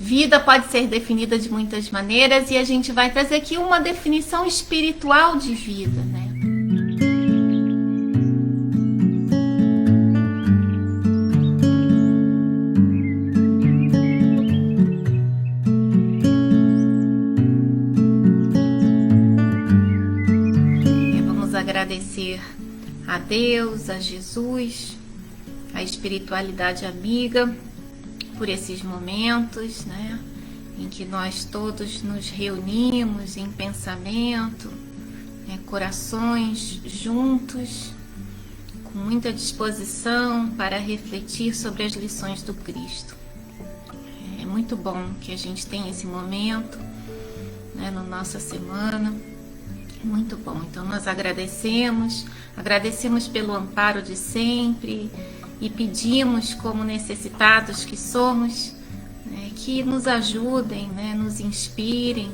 Vida pode ser definida de muitas maneiras e a gente vai trazer aqui uma definição espiritual de vida, né? Vamos agradecer a Deus, a Jesus, a espiritualidade amiga, por esses momentos, né, em que nós todos nos reunimos em pensamento, né, corações juntos, com muita disposição para refletir sobre as lições do Cristo. É muito bom que a gente tenha esse momento, né, na nossa semana, muito bom. Então nós agradecemos pelo amparo de sempre, e pedimos, como necessitados que somos, né, que nos ajudem, né, nos inspirem,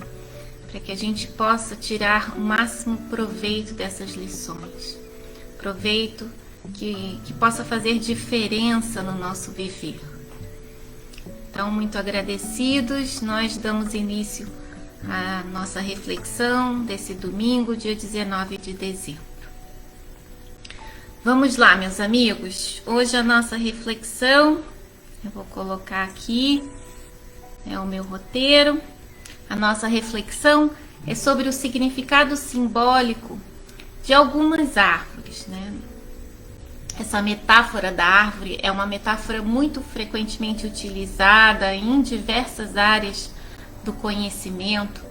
para que a gente possa tirar o máximo proveito dessas lições. Proveito que possa fazer diferença no nosso viver. Então, muito agradecidos, nós damos início à nossa reflexão desse domingo, dia 19 de dezembro. Vamos lá, meus amigos. Hoje a nossa reflexão, eu vou colocar aqui, é o meu roteiro. A nossa reflexão é sobre o significado simbólico de algumas árvores, né? Essa metáfora da árvore é uma metáfora muito frequentemente utilizada em diversas áreas do conhecimento,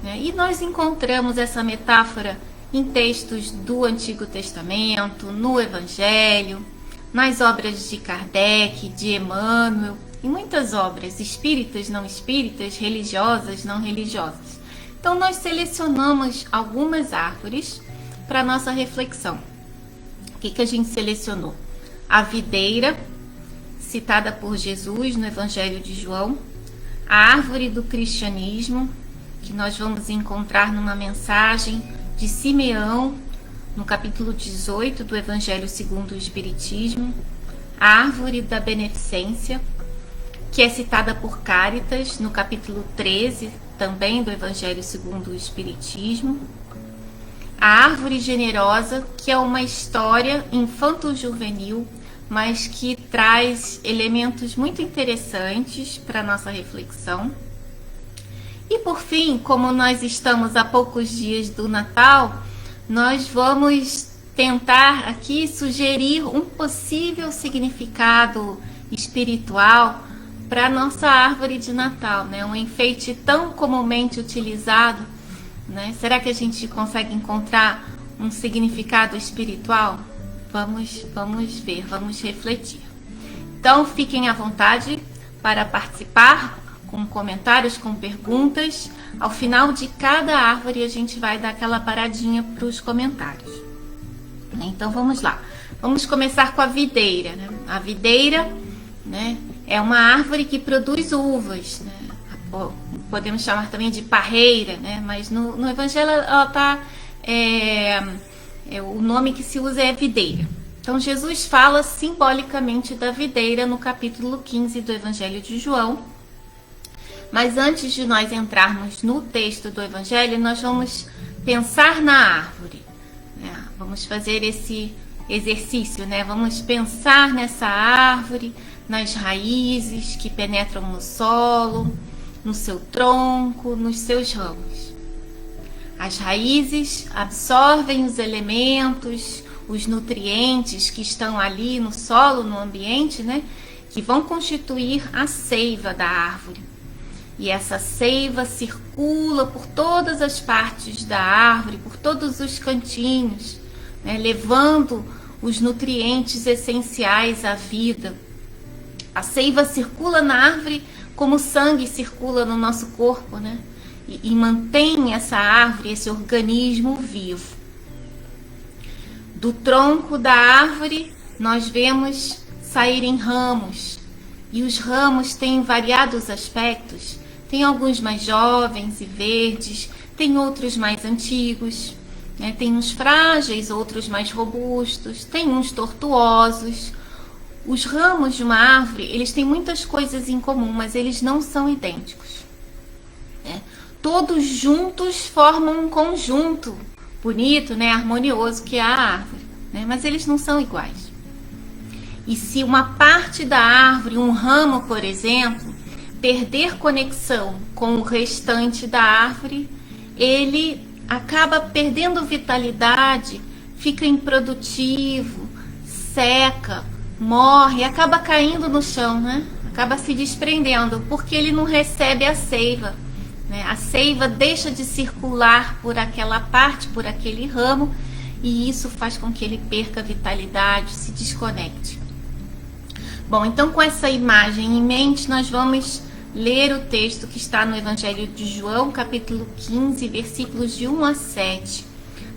né? E nós encontramos essa metáfora em textos do Antigo Testamento, no Evangelho, nas obras de Kardec, de Emmanuel, e muitas obras espíritas, não espíritas, religiosas, não religiosas. Então nós selecionamos algumas árvores para nossa reflexão. O que a gente selecionou? A videira, citada por Jesus no Evangelho de João, a árvore do cristianismo, que nós vamos encontrar numa mensagem de Simeão, no capítulo 18 do Evangelho segundo o Espiritismo, a árvore da beneficência, que é citada por Cáritas, no capítulo 13, também do Evangelho segundo o Espiritismo, a árvore generosa, que é uma história infanto-juvenil, mas que traz elementos muito interessantes para a nossa reflexão. E por fim, como nós estamos a poucos dias do Natal, nós vamos tentar aqui sugerir um possível significado espiritual para a nossa árvore de Natal, né? Um enfeite tão comumente utilizado, né? Será que a gente consegue encontrar um significado espiritual? Vamos ver, vamos refletir. Então fiquem à vontade para participar, com comentários, com perguntas. Ao final de cada árvore a gente vai dar aquela paradinha para os comentários. Então vamos lá. Vamos começar com a videira, né? A videira, né, é uma árvore que produz uvas, né? Podemos chamar também de parreira, né? Mas no Evangelho ela tá, o nome que se usa é videira. Então Jesus fala simbolicamente da videira no capítulo 15 do Evangelho de João. Mas antes de nós entrarmos no texto do Evangelho, nós vamos pensar na árvore, né? Vamos fazer esse exercício, né? Vamos pensar nessa árvore, nas raízes que penetram no solo, no seu tronco, nos seus ramos. As raízes absorvem os elementos, os nutrientes que estão ali no solo, no ambiente, né? Que vão constituir a seiva da árvore. E essa seiva circula por todas as partes da árvore, por todos os cantinhos, né, levando os nutrientes essenciais à vida. A seiva circula na árvore como o sangue circula no nosso corpo, né? E mantém essa árvore, esse organismo vivo. Do tronco da árvore nós vemos saírem ramos, e os ramos têm variados aspectos. Tem alguns mais jovens e verdes, tem outros mais antigos, né? Tem uns frágeis, outros mais robustos, tem uns tortuosos. Os ramos de uma árvore, eles têm muitas coisas em comum, mas eles não são idênticos. Todos juntos formam um conjunto bonito, né, harmonioso, que é a árvore, né, mas eles não são iguais. E se uma parte da árvore, um ramo, por exemplo, perder conexão com o restante da árvore, ele acaba perdendo vitalidade, fica improdutivo, seca, morre, acaba caindo no chão, né? Acaba se desprendendo, porque ele não recebe a seiva, né? A seiva deixa de circular por aquela parte, por aquele ramo, e isso faz com que ele perca a vitalidade, se desconecte. Bom, então com essa imagem em mente, nós vamos ler o texto que está no Evangelho de João, capítulo 15, versículos de 1 a 7.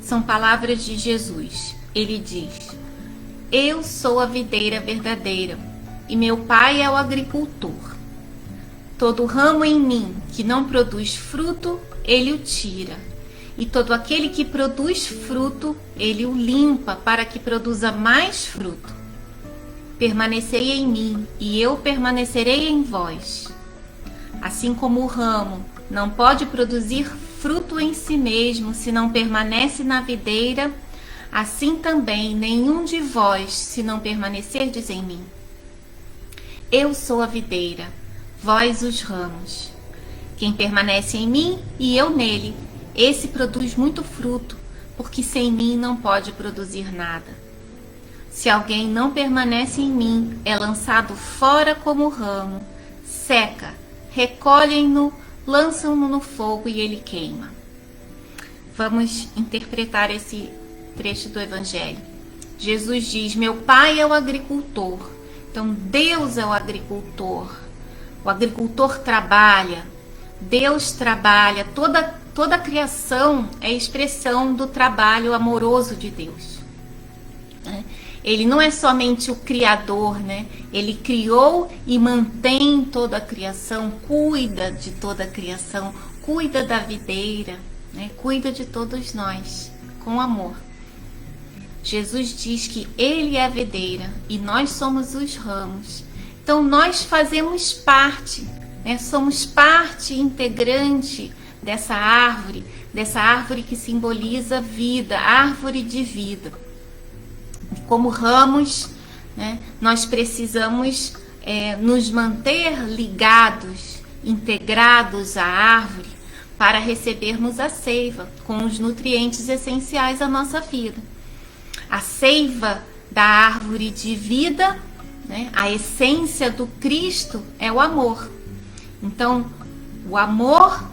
São palavras de Jesus. Ele diz: Eu sou a videira verdadeira, e meu Pai é o agricultor. Todo ramo em mim que não produz fruto, ele o tira. E todo aquele que produz fruto, ele o limpa para que produza mais fruto. Permanecei em mim, e eu permanecerei em vós. Assim como o ramo não pode produzir fruto em si mesmo se não permanece na videira, assim também nenhum de vós se não permanecerdes em mim. Eu sou a videira, vós os ramos. Quem permanece em mim e eu nele, esse produz muito fruto, porque sem mim não pode produzir nada. Se alguém não permanece em mim, é lançado fora como ramo, seca, recolhem-no, lançam-no no fogo e ele queima. Vamos interpretar esse trecho do Evangelho. Jesus diz: meu Pai é o agricultor. Então Deus é o agricultor. O agricultor trabalha, Deus trabalha, toda a criação é expressão do trabalho amoroso de Deus. Ele não é somente o criador, né? Ele criou e mantém toda a criação, cuida de toda a criação, cuida da videira, né? Cuida de todos nós, com amor. Jesus diz que Ele é a videira e nós somos os ramos. Então nós fazemos parte, né? Somos parte integrante dessa árvore que simboliza vida, árvore de vida. Como ramos, né, nós precisamos nos manter ligados, integrados à árvore, para recebermos a seiva com os nutrientes essenciais à nossa vida. A seiva da árvore de vida, né, a essência do Cristo é o amor. Então, o amor,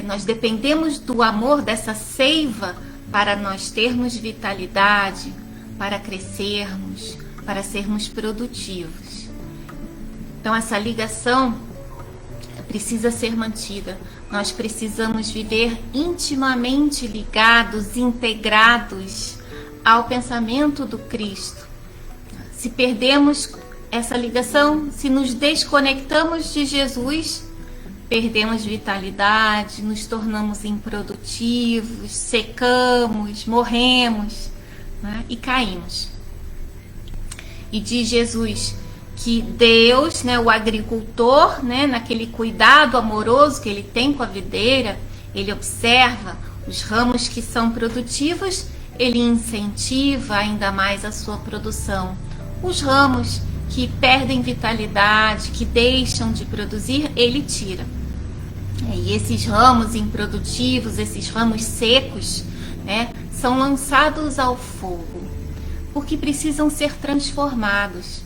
nós dependemos do amor, dessa seiva, para nós termos vitalidade, para crescermos, para sermos produtivos. Então essa ligação precisa ser mantida. Nós precisamos viver intimamente ligados, integrados ao pensamento do Cristo. Se perdemos essa ligação, se nos desconectamos de Jesus, perdemos vitalidade, nos tornamos improdutivos, secamos, morremos, né, e caímos. E diz Jesus que Deus, né, o agricultor, né, naquele cuidado amoroso que ele tem com a videira, ele observa os ramos que são produtivos, ele incentiva ainda mais a sua produção. Os ramos que perdem vitalidade, que deixam de produzir, ele tira. E esses ramos improdutivos, esses ramos secos, né, são lançados ao fogo, porque precisam ser transformados.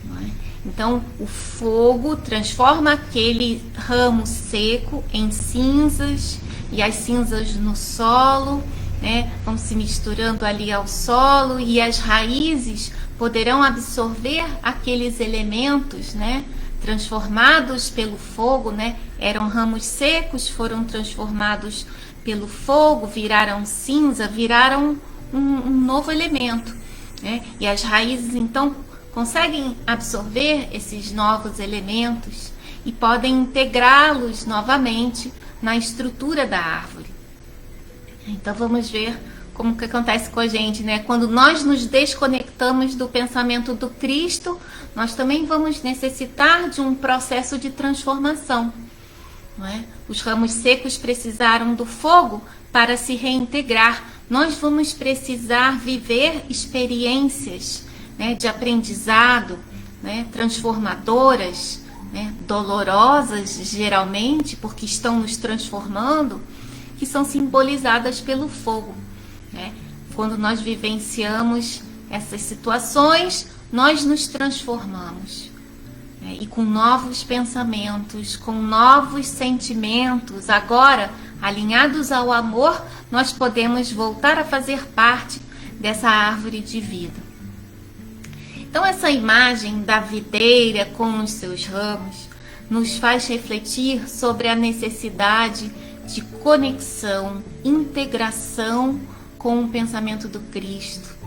Não é? Então, o fogo transforma aquele ramo seco em cinzas, e as cinzas no solo, né, vão se misturando ali ao solo, e as raízes poderão absorver aqueles elementos, né, transformados pelo fogo, né? Eram ramos secos, foram transformados pelo fogo, viraram cinza, viraram um novo elemento, né? E as raízes então conseguem absorver esses novos elementos e podem integrá-los novamente na estrutura da árvore. Então vamos ver como que acontece com a gente, né? Quando nós nos desconectamos desfrutamos do pensamento do Cristo, nós também vamos necessitar de um processo de transformação. Não é? Os ramos secos precisaram do fogo para se reintegrar. Nós vamos precisar viver experiências, né, de aprendizado, né, transformadoras, né, dolorosas geralmente, porque estão nos transformando, que são simbolizadas pelo fogo. Né? Quando nós vivenciamos essas situações, nós nos transformamos. Né? E com novos pensamentos, com novos sentimentos, agora alinhados ao amor, nós podemos voltar a fazer parte dessa árvore de vida. Então, essa imagem da videira com os seus ramos nos faz refletir sobre a necessidade de conexão, integração com o pensamento do Cristo,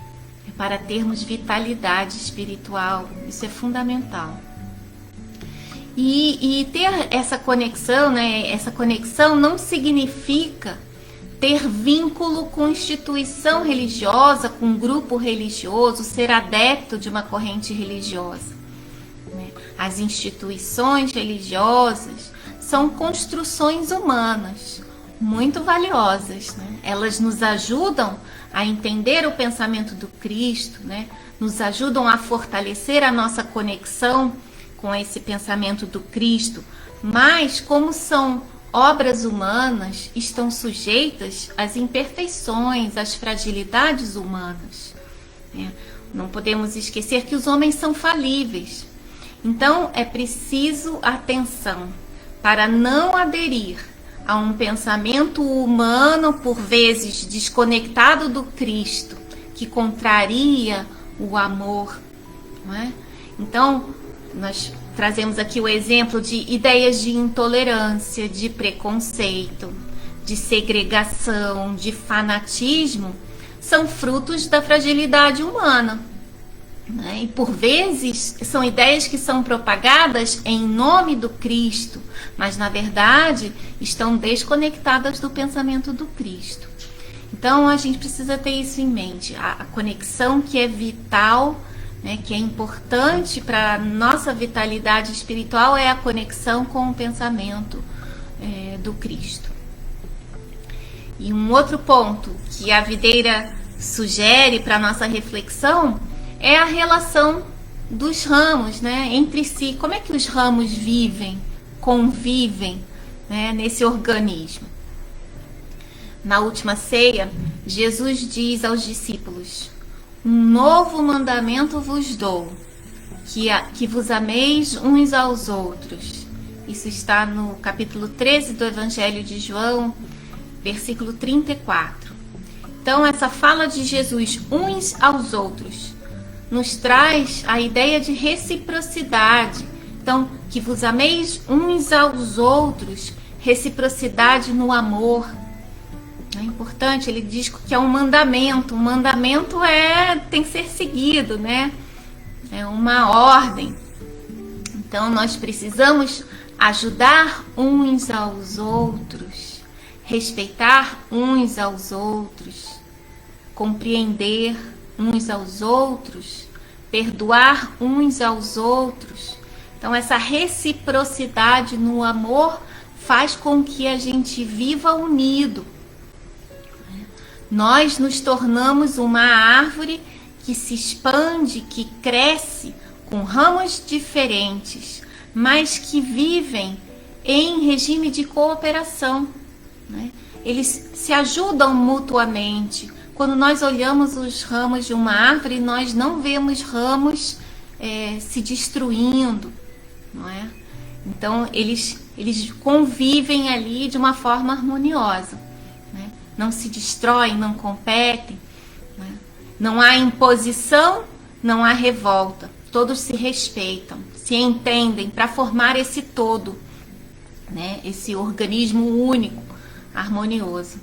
para termos vitalidade espiritual. Isso é fundamental. E ter essa conexão, né? Essa conexão não significa ter vínculo com instituição religiosa, com grupo religioso, ser adepto de uma corrente religiosa. Né? As instituições religiosas são construções humanas muito valiosas. Né? Elas nos ajudam a entender o pensamento do Cristo, né? Nos ajudam a fortalecer a nossa conexão com esse pensamento do Cristo, mas como são obras humanas, estão sujeitas às imperfeições, às fragilidades humanas. Né? Não podemos esquecer que os homens são falíveis. Então é preciso atenção para não aderir a um pensamento humano, por vezes desconectado do Cristo, que contraria o amor. Não é? Então, nós trazemos aqui o exemplo de ideias de intolerância, de preconceito, de segregação, de fanatismo, são frutos da fragilidade humana. Né? E por vezes são ideias que são propagadas em nome do Cristo, mas na verdade estão desconectadas do pensamento do Cristo. Então a gente precisa ter isso em mente, a conexão que é vital, né, que é importante para a nossa vitalidade espiritual, é a conexão com o pensamento do Cristo. E um outro ponto que a videira sugere para a nossa reflexão é a relação dos ramos, né, entre si. Como é que os ramos vivem, convivem, né, nesse organismo? Na última ceia, Jesus diz aos discípulos: um novo mandamento vos dou, que vos ameis uns aos outros. Isso está no capítulo 13 do Evangelho de João, versículo 34. Então, essa fala de Jesus, uns aos outros, nos traz a ideia de reciprocidade. Então, que vos ameis uns aos outros, reciprocidade no amor. É importante, ele diz que é um mandamento. Um mandamento tem que ser seguido, né? É uma ordem. Então, nós precisamos ajudar uns aos outros, respeitar uns aos outros, compreender uns aos outros, perdoar uns aos outros. Então, essa reciprocidade no amor faz com que a gente viva unido. Nós nos tornamos uma árvore que se expande, que cresce com ramos diferentes, mas que vivem em regime de cooperação. Né? Eles se ajudam mutuamente. Quando nós olhamos os ramos de uma árvore, nós não vemos ramos se destruindo, não é? Então, eles convivem ali de uma forma harmoniosa. Né? Não se destroem, não competem. Né? Não há imposição, não há revolta. Todos se respeitam, se entendem para formar esse todo, né? Esse organismo único, harmonioso.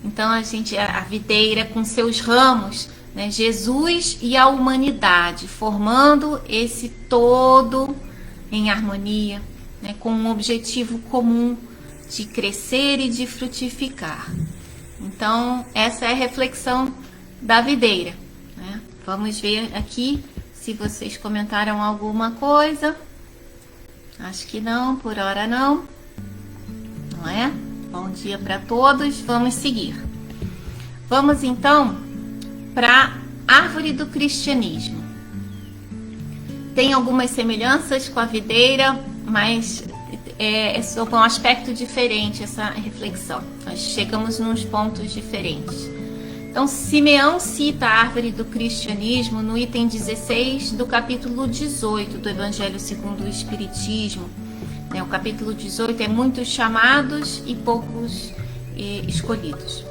Então a videira com seus ramos, né? Jesus e a humanidade, formando esse todo em harmonia, né? Com um objetivo comum de crescer e de frutificar. Então essa é a reflexão da videira, né? Vamos ver aqui se vocês comentaram alguma coisa. Acho que não, por hora não. Não é? Bom dia para todos. Vamos seguir. Vamos então para a árvore do cristianismo. Tem algumas semelhanças com a videira, mas é sob um aspecto diferente essa reflexão. Nós chegamos nos pontos diferentes. Então, Simeão cita a árvore do cristianismo no item 16 do capítulo 18 do Evangelho segundo o Espiritismo. O capítulo 18 é muitos chamados e poucos escolhidos.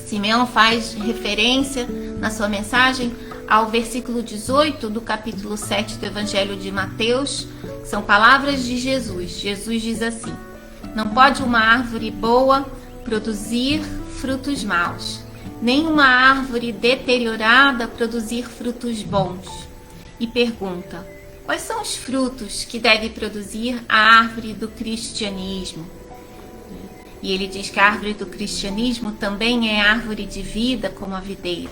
Simeão faz referência na sua mensagem ao versículo 18 do capítulo 7 do Evangelho de Mateus, que são palavras de Jesus. Jesus diz assim: não pode uma árvore boa produzir frutos maus, nem uma árvore deteriorada produzir frutos bons. E pergunta: quais são os frutos que deve produzir a árvore do cristianismo? E ele diz que a árvore do cristianismo também é árvore de vida, como a videira.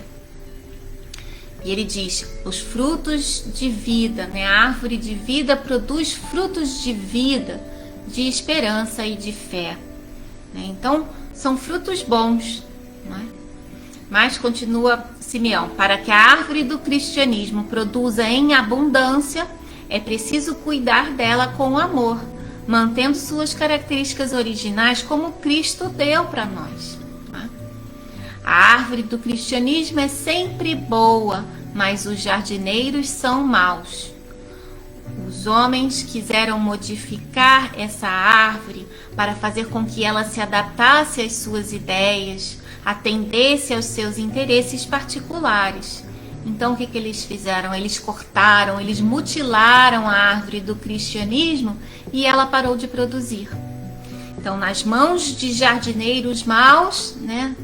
E ele diz: os frutos de vida, a árvore de vida produz frutos de vida, de esperança e de fé. Então, são frutos bons, não é? Mas continua Simeão: para que a árvore do cristianismo produza em abundância, é preciso cuidar dela com amor, mantendo suas características originais como Cristo deu para nós. A árvore do cristianismo é sempre boa, mas os jardineiros são maus. Os homens quiseram modificar essa árvore para fazer com que ela se adaptasse às suas ideias, atendesse aos seus interesses particulares. Então, o que eles fizeram? Eles cortaram, eles mutilaram a árvore do cristianismo e ela parou de produzir. Então, nas mãos de jardineiros maus,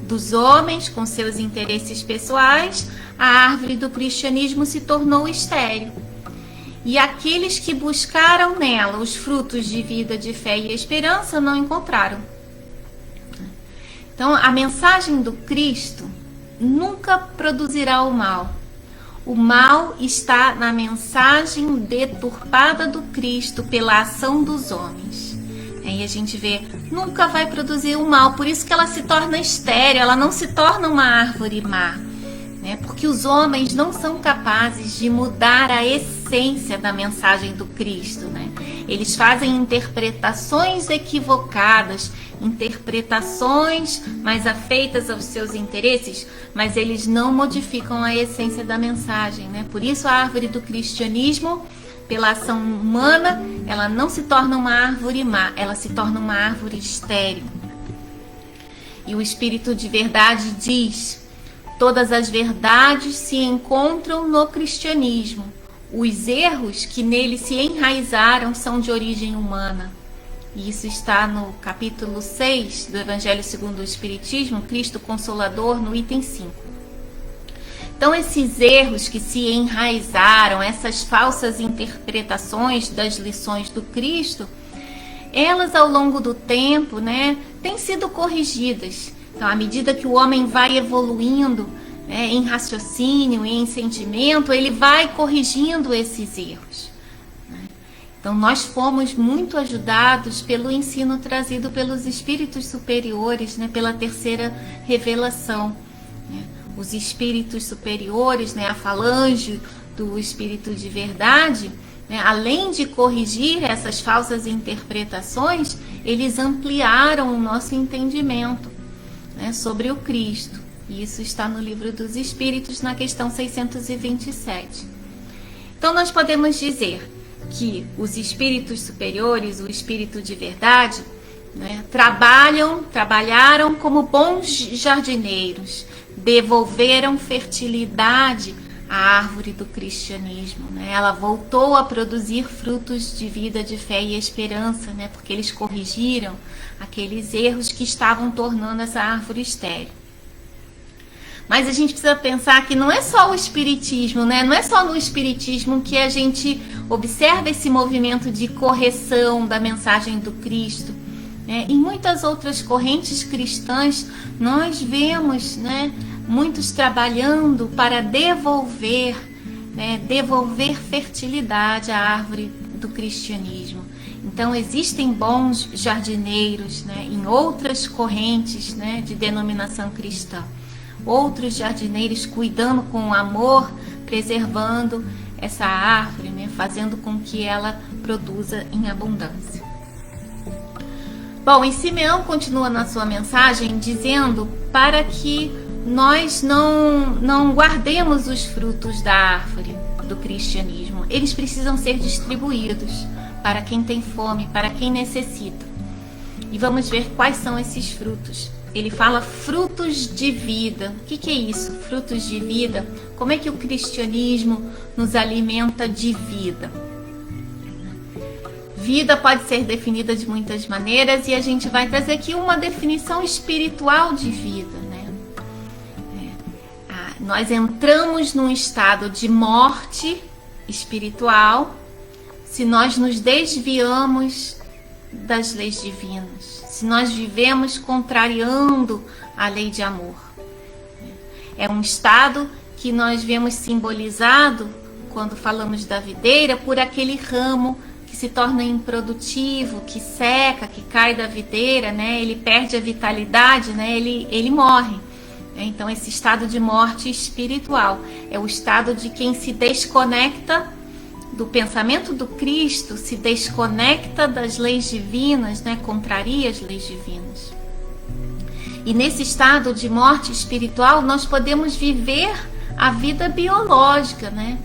dos homens com seus interesses pessoais, a árvore do cristianismo se tornou estéril. E aqueles que buscaram nela os frutos de vida, de fé e esperança não encontraram. Então, a mensagem do Cristo nunca produzirá o mal. O mal está na mensagem deturpada do Cristo pela ação dos homens. Aí a gente vê, nunca vai produzir o mal, por isso que ela se torna estéril, ela não se torna uma árvore má. Porque os homens não são capazes de mudar a essência da mensagem do Cristo. Eles fazem interpretações equivocadas, interpretações mais afeitas aos seus interesses, mas eles não modificam a essência da mensagem. Por isso a árvore do cristianismo, pela ação humana, ela não se torna uma árvore má, ela se torna uma árvore estéril. E o Espírito de Verdade diz: todas as verdades se encontram no cristianismo. Os erros que nele se enraizaram são de origem humana. E isso está no capítulo 6 do Evangelho segundo o Espiritismo, Cristo Consolador, no item 5. Então, esses erros que se enraizaram, essas falsas interpretações das lições do Cristo, elas ao longo do tempo, têm sido corrigidas. Então, à medida que o homem vai evoluindo em raciocínio e em sentimento, ele vai corrigindo esses erros. Então, nós fomos muito ajudados pelo ensino trazido pelos espíritos superiores, pela terceira revelação. Os espíritos superiores, a falange do Espírito de Verdade, além de corrigir essas falsas interpretações, eles ampliaram o nosso entendimento sobre o Cristo. E isso está no Livro dos Espíritos, na questão 627. Então, nós podemos dizer que os espíritos superiores, o Espírito de Verdade, trabalharam como bons jardineiros, devolveram fertilidade à árvore do cristianismo. Ela voltou a produzir frutos de vida, de fé e esperança, porque eles corrigiram aqueles erros que estavam tornando essa árvore estéril. Mas a gente precisa pensar que não é só o Espiritismo, não é só no Espiritismo que a gente observa esse movimento de correção da mensagem do Cristo. Em muitas outras correntes cristãs, nós vemos muitos trabalhando para devolver, né, devolver fertilidade à árvore do cristianismo. Então existem bons jardineiros, né, em outras correntes, né, de denominação cristã. Outros jardineiros cuidando com amor, preservando essa árvore, né, fazendo com que ela produza em abundância. Bom, e Simeão continua na sua mensagem dizendo para que nós não guardemos os frutos da árvore do cristianismo. Eles precisam ser distribuídos para quem tem fome, para quem necessita. E vamos ver quais são esses frutos. Ele fala frutos de vida. O que é isso? Frutos de vida. Como é que o cristianismo nos alimenta de vida? Vida pode ser definida de muitas maneiras e a gente vai trazer aqui uma definição espiritual de vida, né? Nós entramos num estado de morte espiritual se nós nos desviamos das leis divinas, se nós vivemos contrariando a lei de amor. É um estado que nós vemos simbolizado quando falamos da videira por aquele ramo que se torna improdutivo, que seca, que cai da videira, né? Ele perde a vitalidade, né? Ele morre. Então esse estado de morte espiritual é o estado de quem se desconecta do pensamento do Cristo, se desconecta das leis divinas, né? Contraria as leis divinas. E nesse estado de morte espiritual nós podemos viver a vida biológica, né?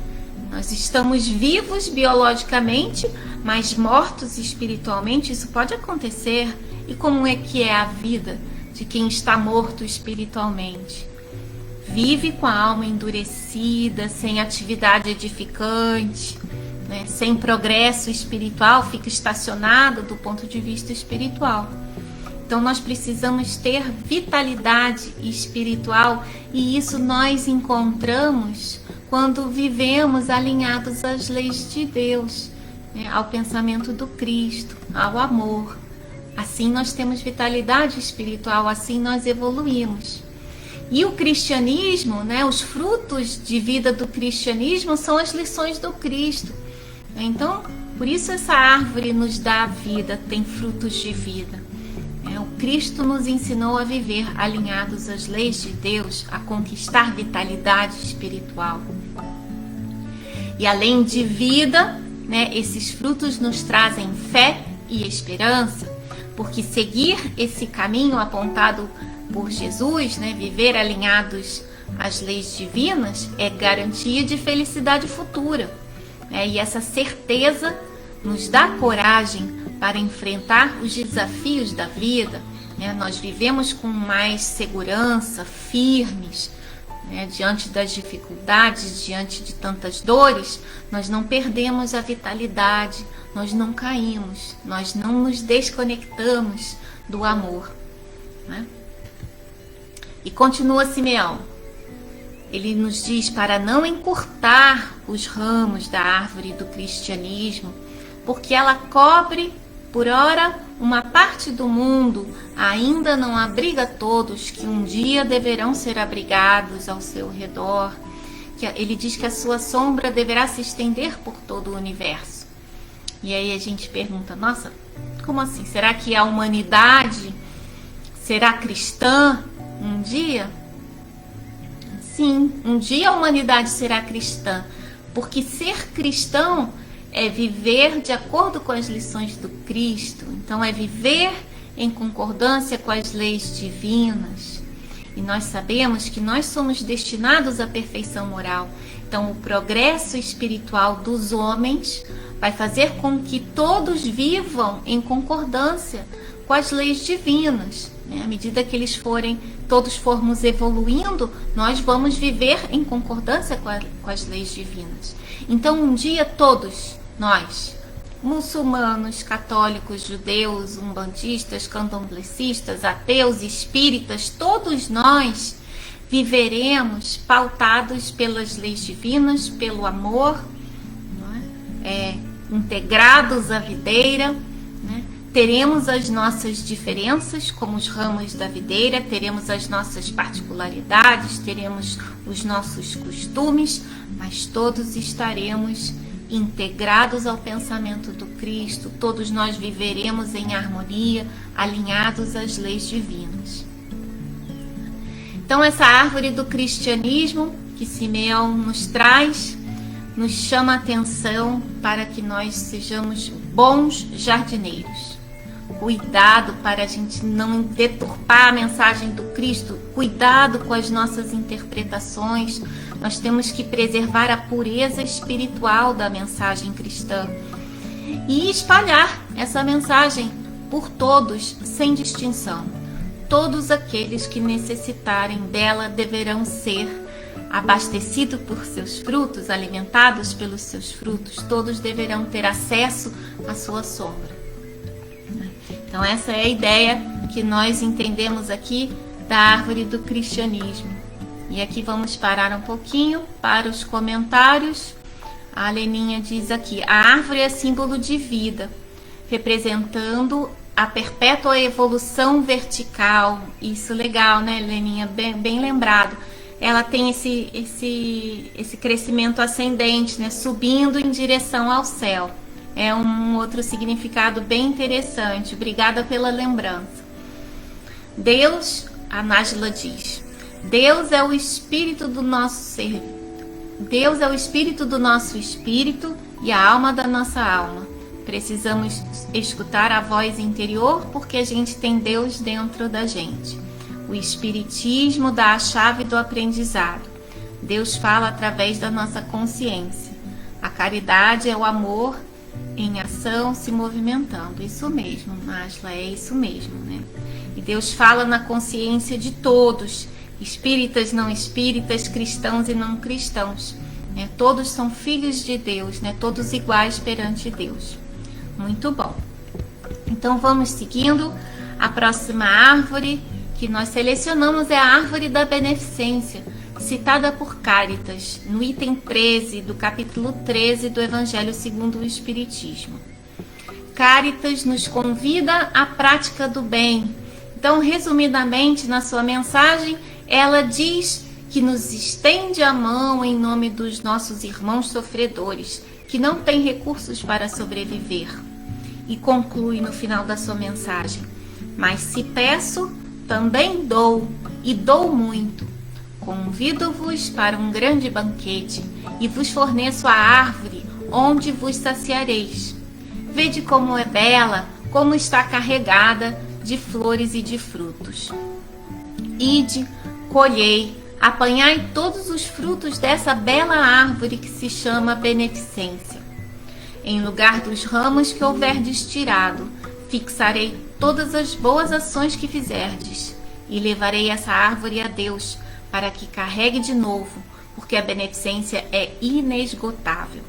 Nós estamos vivos biologicamente, mas mortos espiritualmente. Isso pode acontecer. E como é que é a vida de quem está morto espiritualmente? Vive com a alma endurecida, sem atividade edificante, né? Sem progresso espiritual, fica estacionado do ponto de vista espiritual. Então nós precisamos ter vitalidade espiritual, e isso nós encontramos quando vivemos alinhados às leis de Deus, né? Ao pensamento do Cristo, ao amor. Assim nós temos vitalidade espiritual, assim nós evoluímos. E o cristianismo, né, os frutos de vida do cristianismo são as lições do Cristo. Então, por isso essa árvore nos dá vida, tem frutos de vida. O Cristo nos ensinou a viver alinhados às leis de Deus, a conquistar vitalidade espiritual. E além de vida, né, esses frutos nos trazem fé e esperança, porque seguir esse caminho apontado por Jesus, né, viver alinhados às leis divinas, é garantia de felicidade futura. E essa certeza nos dá coragem para enfrentar os desafios da vida, né? Nós vivemos com mais segurança, firmes, né? Diante das dificuldades, diante de tantas dores, nós não perdemos a vitalidade, nós não caímos, nós não nos desconectamos do amor, né? E continua Simeão. Ele nos diz para não encurtar os ramos da árvore do cristianismo, porque ela cobre, por ora, uma parte do mundo, ainda não abriga todos que um dia deverão ser abrigados ao seu redor. Ele diz que a sua sombra deverá se estender por todo o universo. E aí a gente pergunta, nossa, como assim? Será que a humanidade será cristã um dia? Sim, um dia a humanidade será cristã, porque ser cristão é viver de acordo com as lições do Cristo. Então é viver em concordância com as leis divinas. E nós sabemos que nós somos destinados à perfeição moral. Então o progresso espiritual dos homens vai fazer com que todos vivam em concordância com as leis divinas, né? À medida que todos formos evoluindo, nós vamos viver em concordância com as leis divinas. Então um dia todos nós, muçulmanos, católicos, judeus, umbandistas, candomblecistas, ateus, espíritas, todos nós viveremos pautados pelas leis divinas, pelo amor, não é? Integrados à videira, né? teremos as nossas diferenças, como os ramos da videira, teremos as nossas particularidades, teremos os nossos costumes, mas todos estaremos integrados ao pensamento do Cristo, todos nós viveremos em harmonia, alinhados às leis divinas. Então, essa árvore do cristianismo que Simeão nos traz, nos chama a atenção para que nós sejamos bons jardineiros. Cuidado para a gente não deturpar a mensagem do Cristo, cuidado com as nossas interpretações. Nós temos que preservar a pureza espiritual da mensagem cristã e espalhar essa mensagem por todos, sem distinção. Todos aqueles que necessitarem dela deverão ser abastecidos por seus frutos, alimentados pelos seus frutos. Todos deverão ter acesso à sua sombra. Então, essa é a ideia que nós entendemos aqui da árvore do cristianismo. E aqui vamos parar um pouquinho para os comentários. A Leninha diz aqui: a árvore é símbolo de vida, representando a perpétua evolução vertical. Isso legal, né, Leninha? Bem lembrado. Ela tem esse crescimento ascendente, né, subindo em direção ao céu. É um outro significado bem interessante. Obrigada pela lembrança. Deus, a Nájila diz, Deus é o espírito do nosso ser. Deus é o espírito do nosso espírito e a alma da nossa alma. Precisamos escutar a voz interior porque a gente tem Deus dentro da gente. O espiritismo dá a chave do aprendizado. Deus fala através da nossa consciência. A caridade é o amor em ação se movimentando. Isso mesmo, Nájila, é isso mesmo, né? E Deus fala na consciência de todos, espíritas, não espíritas, cristãos e não cristãos, né? Todos são filhos de Deus, né? Todos iguais perante Deus. Muito bom. Então vamos seguindo. A próxima árvore que nós selecionamos é a árvore da beneficência, citada por Cáritas, no item 13 do capítulo 13 do Evangelho segundo o Espiritismo. Cáritas nos convida à prática do bem. Então, resumidamente, na sua mensagem, ela diz que nos estende a mão em nome dos nossos irmãos sofredores, que não têm recursos para sobreviver. E conclui no final da sua mensagem: mas se peço, também dou, e dou muito. Convido-vos para um grande banquete e vos forneço a árvore onde vos saciareis. Vede como é bela, como está carregada de flores e de frutos. Ide, colhei, apanhai todos os frutos dessa bela árvore que se chama beneficência. Em lugar dos ramos que houverdes tirado, fixarei todas as boas ações que fizerdes, e levarei essa árvore a Deus, para que carregue de novo, porque a beneficência é inesgotável.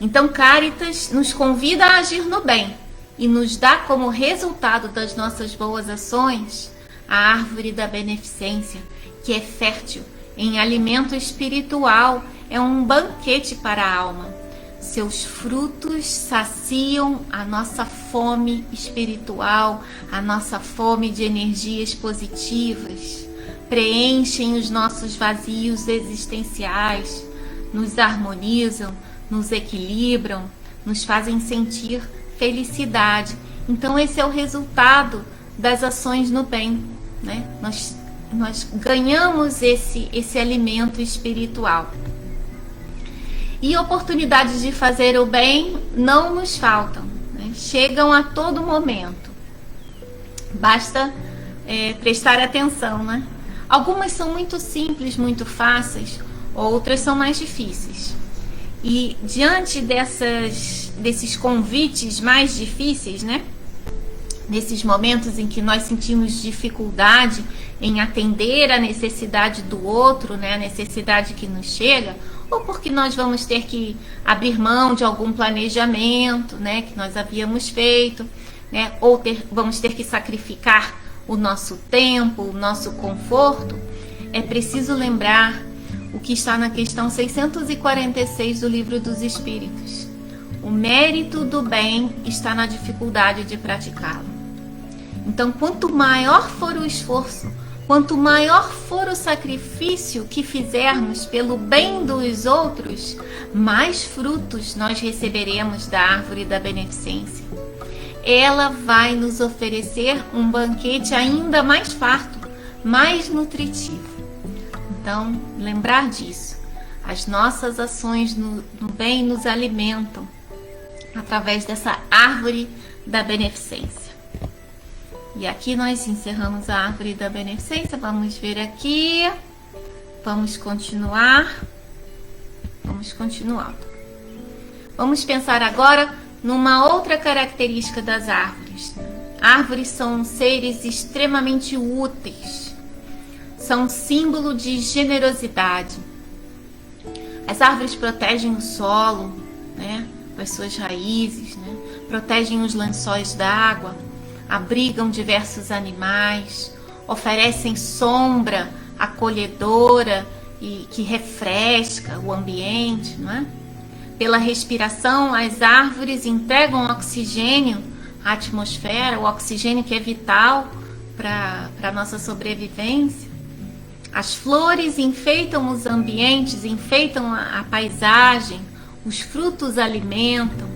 Então, Cáritas nos convida a agir no bem e nos dá como resultado das nossas boas ações a árvore da beneficência, que é fértil em alimento espiritual, é um banquete para a alma. Seus frutos saciam a nossa fome espiritual, a nossa fome de energias positivas, preenchem os nossos vazios existenciais, nos harmonizam, nos equilibram, nos fazem sentir felicidade. Então esse é o resultado das ações no bem, né? Nós ganhamos esse alimento espiritual. E oportunidades de fazer o bem não nos faltam, né? Chegam a todo momento. Basta prestar atenção, né? Algumas são muito simples, muito fáceis, outras são mais difíceis. E diante desses convites mais difíceis, né? Nesses momentos em que nós sentimos dificuldade em atender a necessidade do outro, né? A necessidade que nos chega, ou porque nós vamos ter que abrir mão de algum planejamento, né? Que nós havíamos feito, né? Ou vamos ter que sacrificar o nosso tempo, o nosso conforto. É preciso lembrar o que está na questão 646 do Livro dos Espíritos. O mérito do bem está na dificuldade de praticá-lo. Então, quanto maior for o esforço, quanto maior for o sacrifício que fizermos pelo bem dos outros, mais frutos nós receberemos da árvore da beneficência. Ela vai nos oferecer um banquete ainda mais farto, mais nutritivo. Então, lembrar disso. As nossas ações no bem nos alimentam através dessa árvore da beneficência. E aqui nós encerramos a árvore da beneficência. Vamos ver aqui. Vamos continuar. Vamos continuar. Vamos pensar agora numa outra característica das árvores. Árvores são seres extremamente úteis. São símbolo de generosidade. As árvores protegem o solo, né, com as suas raízes, né, protegem os lençóis d'água, abrigam diversos animais, oferecem sombra acolhedora e que refresca o ambiente, não é? Pela respiração, as árvores entregam oxigênio à atmosfera, o oxigênio que é vital para a nossa sobrevivência. As flores enfeitam os ambientes, enfeitam a paisagem, os frutos alimentam.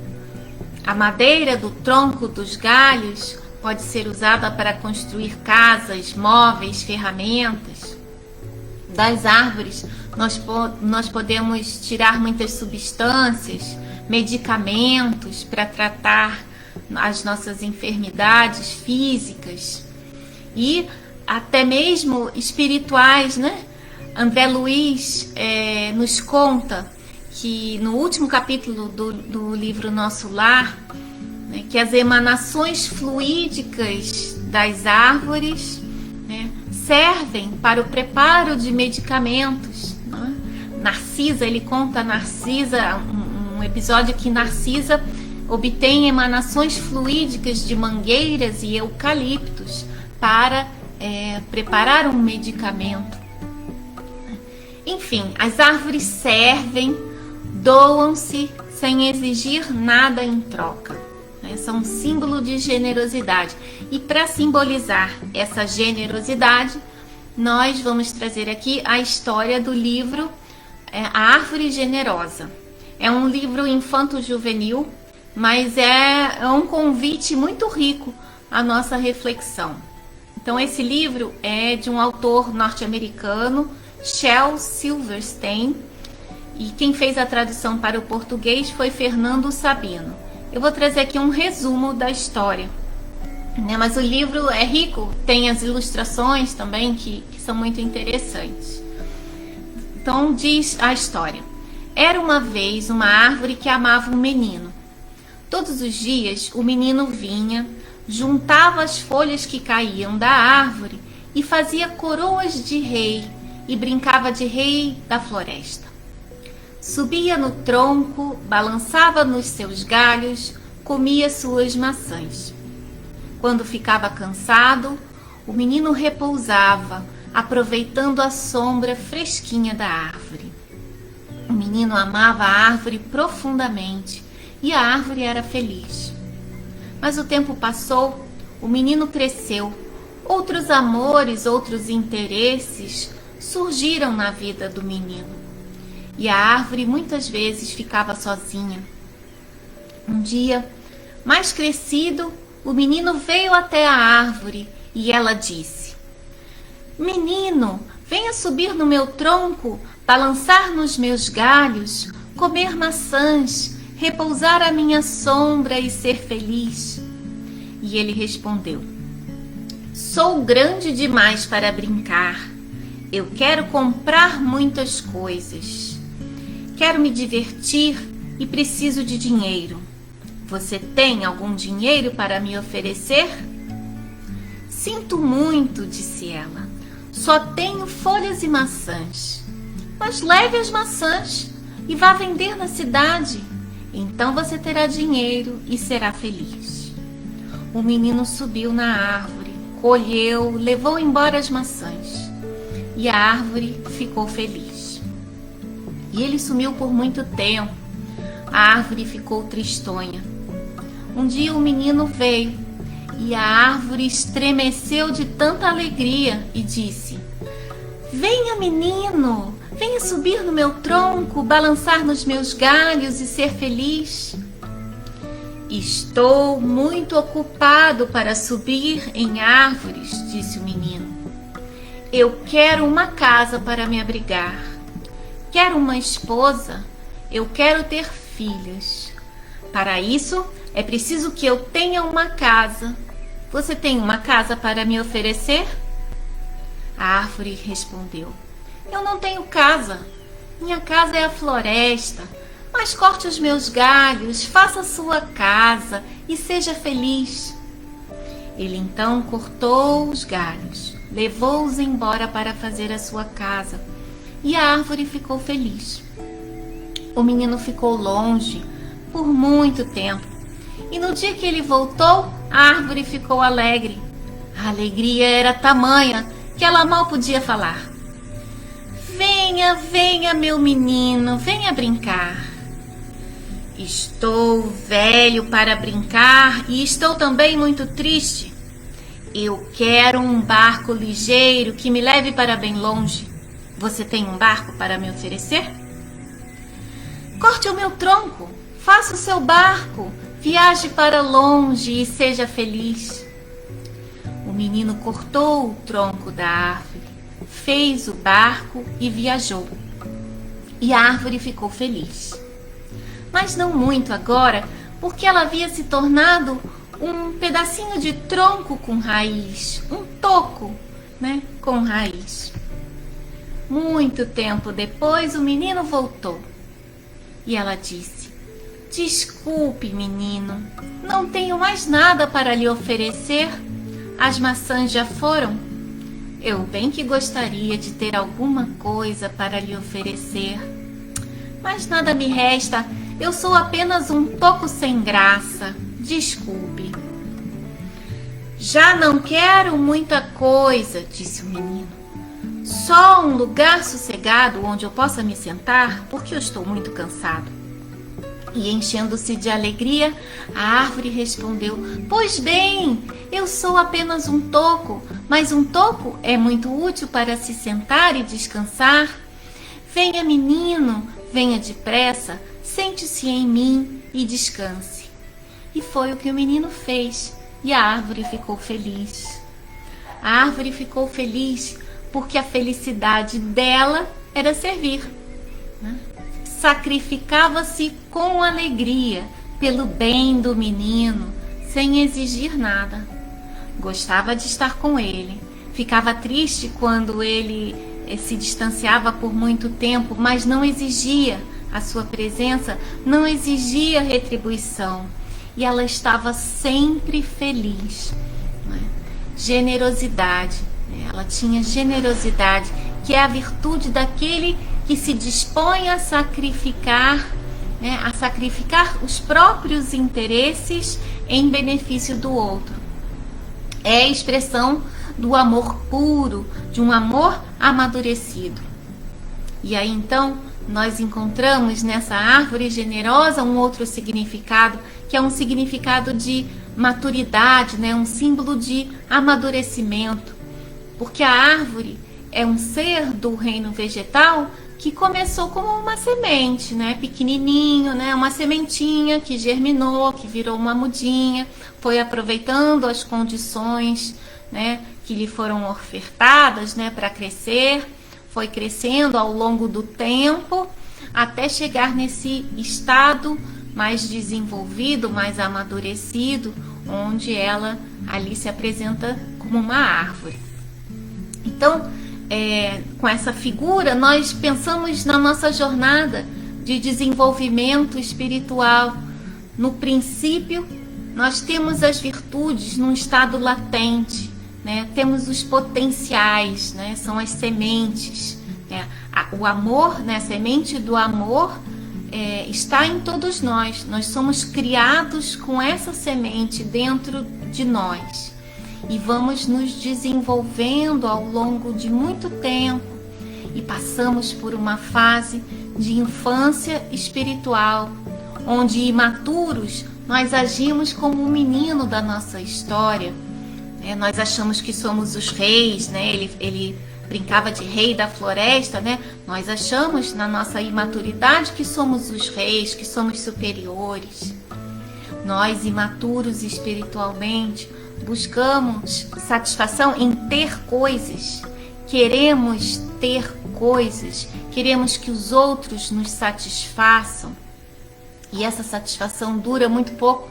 A madeira do tronco dos galhos pode ser usada para construir casas, móveis, ferramentas. Das árvores nós podemos tirar muitas substâncias, medicamentos para tratar as nossas enfermidades físicas e até mesmo espirituais, né? André Luiz nos conta que no último capítulo do livro Nosso Lar, né, que as emanações fluídicas das árvores, né, servem para o preparo de medicamentos, né? Narcisa, ele conta Narcisa, um episódio que Narcisa obtém emanações fluídicas de mangueiras e eucaliptos para preparar um medicamento. Enfim, as árvores servem, doam-se sem exigir nada em troca. São um símbolo de generosidade. E para simbolizar essa generosidade, nós vamos trazer aqui a história do livro A Árvore Generosa. É um livro infanto-juvenil, mas é um convite muito rico à nossa reflexão. Então, esse livro é de um autor norte-americano, Shel Silverstein, e quem fez a tradução para o português foi Fernando Sabino. Eu vou trazer aqui um resumo da história, né? Mas o livro é rico, tem as ilustrações também que são muito interessantes. Então, diz a história. Era uma vez uma árvore que amava um menino. Todos os dias o menino vinha, juntava as folhas que caíam da árvore e fazia coroas de rei e brincava de rei da floresta. Subia no tronco, balançava nos seus galhos, comia suas maçãs. Quando ficava cansado, o menino repousava, aproveitando a sombra fresquinha da árvore. O menino amava a árvore profundamente e a árvore era feliz. Mas o tempo passou, o menino cresceu, outros amores, outros interesses surgiram na vida do menino. E a árvore muitas vezes ficava sozinha. Um dia, mais crescido, o menino veio até a árvore e ela disse: Menino, venha subir no meu tronco, balançar nos meus galhos, comer maçãs, repousar à minha sombra e ser feliz. E ele respondeu: Sou grande demais para brincar. Eu quero comprar muitas coisas. Quero me divertir e preciso de dinheiro. Você tem algum dinheiro para me oferecer? Sinto muito, disse ela. Só tenho folhas e maçãs. Mas leve as maçãs e vá vender na cidade. Então você terá dinheiro e será feliz. O menino subiu na árvore, colheu, levou embora as maçãs. E a árvore ficou feliz. E ele sumiu por muito tempo. a árvore ficou tristonha. Um dia o menino veio e a árvore estremeceu de tanta alegria e disse: "Venha, menino, venha subir no meu tronco, balançar nos meus galhos e ser feliz." "Estou muito ocupado para subir em árvores", disse o menino. "Eu quero uma casa para me abrigar. Quero uma esposa. Eu quero ter filhas. Para isso, é preciso que eu tenha uma casa. Você tem uma casa para me oferecer?" A árvore respondeu: "Eu não tenho casa. Minha casa é a floresta. Mas corte os meus galhos, faça a sua casa e seja feliz." Ele então cortou os galhos, levou-os embora para fazer a sua casa, e a árvore ficou feliz. O menino ficou longe por muito tempo, e no dia que ele voltou, a árvore ficou alegre. A alegria era tamanha que ela mal podia falar. "Venha, venha, meu menino, venha brincar." "Estou velho para brincar e estou também muito triste. Eu quero um barco ligeiro que me leve para bem longe. Você tem um barco para me oferecer?" "Corte o meu tronco, faça o seu barco, viaje para longe e seja feliz." O menino cortou o tronco da árvore, fez o barco e viajou. E a árvore ficou feliz. Mas não muito agora, porque ela havia se tornado um pedacinho de tronco com raiz, um toco, com raiz. Muito tempo depois, o menino voltou. E ela disse: "Desculpe, menino, não tenho mais nada para lhe oferecer. As maçãs já foram. Eu bem que gostaria de ter alguma coisa para lhe oferecer, mas nada me resta. Eu sou apenas um toco sem graça. Desculpe." "Já não quero muita coisa", disse o menino. "Só um lugar sossegado onde eu possa me sentar, porque eu estou muito cansado." E enchendo-se de alegria, a árvore respondeu: "Pois bem, eu sou apenas um toco, mas um toco é muito útil para se sentar e descansar. Venha, menino, venha depressa, sente-se em mim e descanse." E foi o que o menino fez, e a árvore ficou feliz. A árvore ficou feliz porque a felicidade dela era servir, Sacrificava-se com alegria pelo bem do menino, sem exigir nada. Gostava de estar com ele, ficava triste quando ele se distanciava por muito tempo, mas não exigia a sua presença, não exigia retribuição, e ela estava sempre feliz. Generosidade, ela tinha generosidade, que é a virtude daquele que se dispõe a sacrificar, os próprios interesses em benefício do outro. É a expressão do amor puro, de um amor amadurecido. E aí então nós encontramos nessa árvore generosa um outro significado, que é um significado de maturidade, um símbolo de amadurecimento, porque a árvore é um ser do reino vegetal que começou como uma semente, pequenininho, uma sementinha que germinou, que virou uma mudinha, foi aproveitando as condições, que lhe foram ofertadas, para crescer, foi crescendo ao longo do tempo, até chegar nesse estado mais desenvolvido, mais amadurecido, onde ela ali se apresenta como uma árvore. Então, com essa figura, nós pensamos na nossa jornada de desenvolvimento espiritual. No princípio, nós temos as virtudes num estado latente, temos os potenciais, são as sementes. O amor, a semente do amor está em todos nós. Nós somos criados com essa semente dentro de nós. E vamos nos desenvolvendo ao longo de muito tempo e passamos por uma fase de infância espiritual, onde imaturos nós agimos como o menino da nossa história. Nós achamos que somos os reis, né? Ele brincava de rei da floresta, né? Nós achamos na nossa imaturidade que somos os reis, que somos superiores. Nós, imaturos espiritualmente, buscamos satisfação em ter coisas, queremos ter coisas, queremos que os outros nos satisfaçam. E essa satisfação dura muito pouco.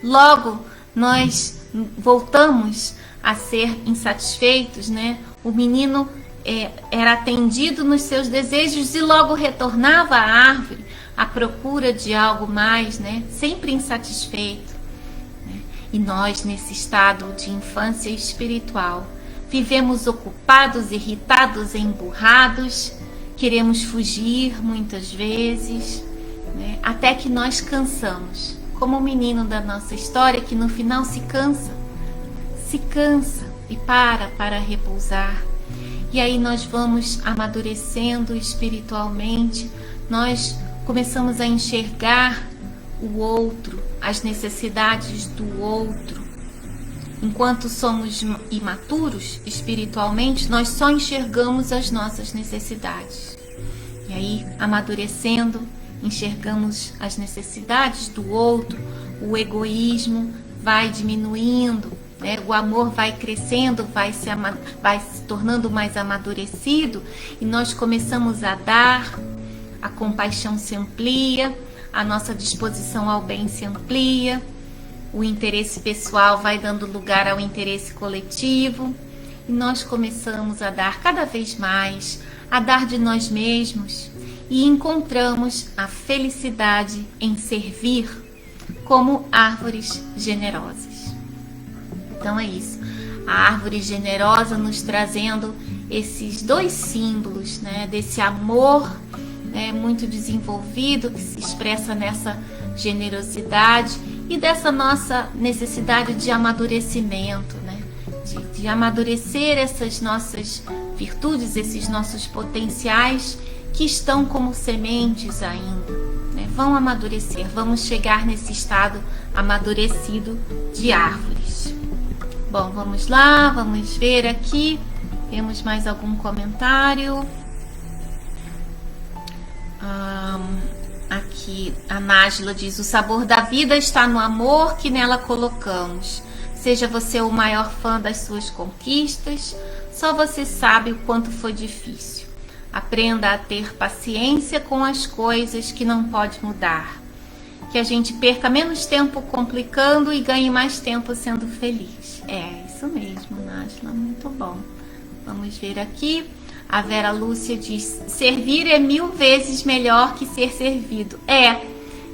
Logo, nós voltamos a ser insatisfeitos, né? O menino era atendido nos seus desejos e logo retornava à árvore à procura de algo mais, né? Sempre insatisfeito. Né? E nós, nesse estado de infância espiritual, vivemos ocupados, irritados, emburrados, queremos fugir muitas vezes, né? Até que nós cansamos, como o menino da nossa história que no final se cansa e para repousar. E aí nós vamos amadurecendo espiritualmente, nós começamos a enxergar o outro, as necessidades do outro. Enquanto somos imaturos espiritualmente, nós só enxergamos as nossas necessidades. E aí, amadurecendo, enxergamos as necessidades do outro, o egoísmo vai diminuindo, né? O amor vai crescendo, vai se tornando mais amadurecido e nós começamos a dar, a compaixão se amplia, a nossa disposição ao bem se amplia, o interesse pessoal vai dando lugar ao interesse coletivo e nós começamos a dar cada vez mais, a dar de nós mesmos e encontramos a felicidade em servir como árvores generosas. Então é isso, a árvore generosa nos trazendo esses dois símbolos, né, desse amor, né, muito desenvolvido, que se expressa nessa generosidade e dessa nossa necessidade de amadurecimento, né, de amadurecer essas nossas virtudes, esses nossos potenciais que estão como sementes ainda, né, vão amadurecer, vamos chegar nesse estado amadurecido de árvores. Bom, vamos lá, vamos ver aqui, temos mais algum comentário? Aqui a Nájila diz: o sabor da vida está no amor que nela colocamos. Seja você o maior fã das suas conquistas, só você sabe o quanto foi difícil. Aprenda a ter paciência com as coisas que não pode mudar. Que a gente perca menos tempo complicando e ganhe mais tempo sendo feliz. É isso mesmo, Nájila, muito bom. Vamos ver aqui. A Vera Lúcia diz: servir é 1000 vezes melhor que ser servido.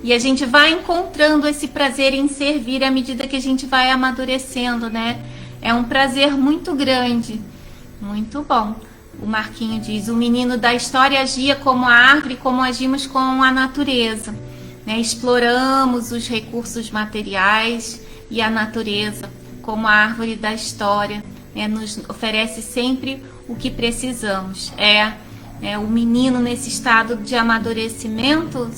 E a gente vai encontrando esse prazer em servir à medida que a gente vai amadurecendo, né? É um prazer muito grande. Muito bom. O Marquinho diz: o menino da história agia como a árvore, como agimos com a natureza. Né? Exploramos os recursos materiais e a natureza, como a árvore da história, né? Nos oferece sempre o que precisamos. O menino nesse estado de amadurecimento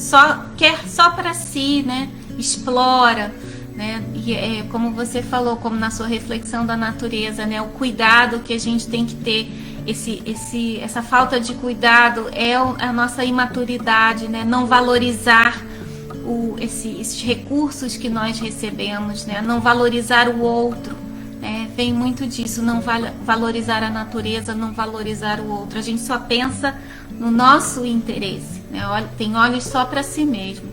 quer só para si, né? Explora, né? E como você falou, como na sua reflexão da natureza, né? O cuidado que a gente tem que ter, essa falta de cuidado é a nossa imaturidade, né? Não valorizar esses recursos que nós recebemos, né? Não valorizar o outro, né? Vem muito disso, não valorizar a natureza, não valorizar o outro. A gente só pensa no nosso interesse, né? Tem olhos só para si mesmo.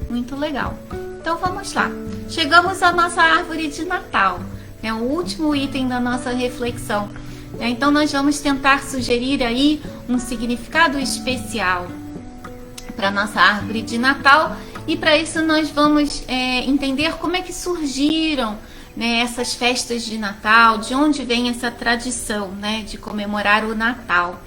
Muito legal. Então vamos lá. Chegamos à nossa árvore de Natal, né? O último item da nossa reflexão. Então nós vamos tentar sugerir aí um significado especial para nossa árvore de Natal. E para isso nós vamos entender como é que surgiram, né, essas festas de Natal, de onde vem essa tradição, né, de comemorar o Natal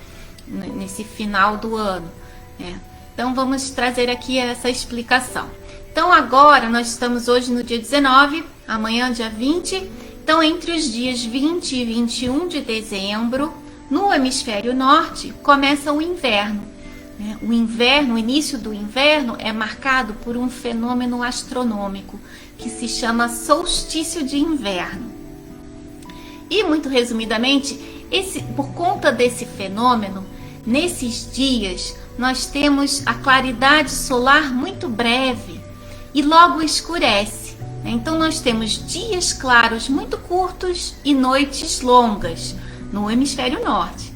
nesse final do ano. Né? Então vamos trazer aqui essa explicação. Então agora nós estamos hoje no dia 19, amanhã dia 20. Então entre os dias 20 e 21 de dezembro, no hemisfério norte, começa o inverno. O inverno, o início do inverno é marcado por um fenômeno astronômico que se chama solstício de inverno. E muito resumidamente, por conta desse fenômeno, nesses dias nós temos a claridade solar muito breve e logo escurece. Então nós temos dias claros muito curtos e noites longas no hemisfério norte.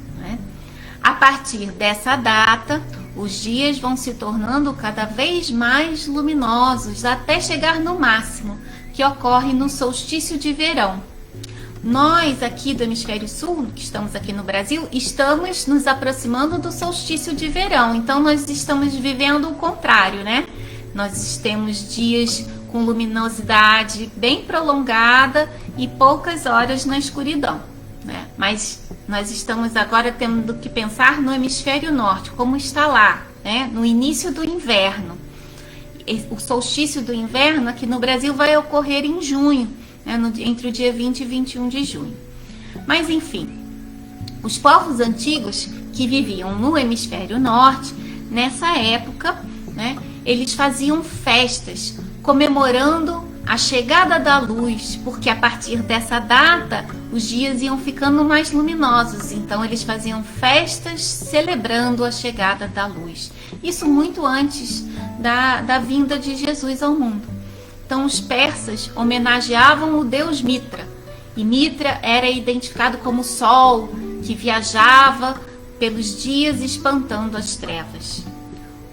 A partir dessa data, os dias vão se tornando cada vez mais luminosos até chegar no máximo, que ocorre no solstício de verão. Nós aqui do hemisfério sul, que estamos aqui no Brasil, estamos nos aproximando do solstício de verão. Então nós estamos vivendo o contrário, né? Nós temos dias com luminosidade bem prolongada e poucas horas na escuridão, né? Mas nós estamos agora tendo que pensar no hemisfério norte, como está lá, né? No início do inverno. O solstício do inverno aqui no Brasil vai ocorrer em junho, né? Entre o dia 20 e 21 de junho. Mas enfim, os povos antigos que viviam no hemisfério norte, nessa época, né, eles faziam festas comemorando a chegada da luz, porque a partir dessa data os dias iam ficando mais luminosos. Então eles faziam festas celebrando a chegada da luz. Isso muito antes da vinda de Jesus ao mundo. Então os persas homenageavam o deus Mitra. E Mitra era identificado como o sol que viajava pelos dias espantando as trevas.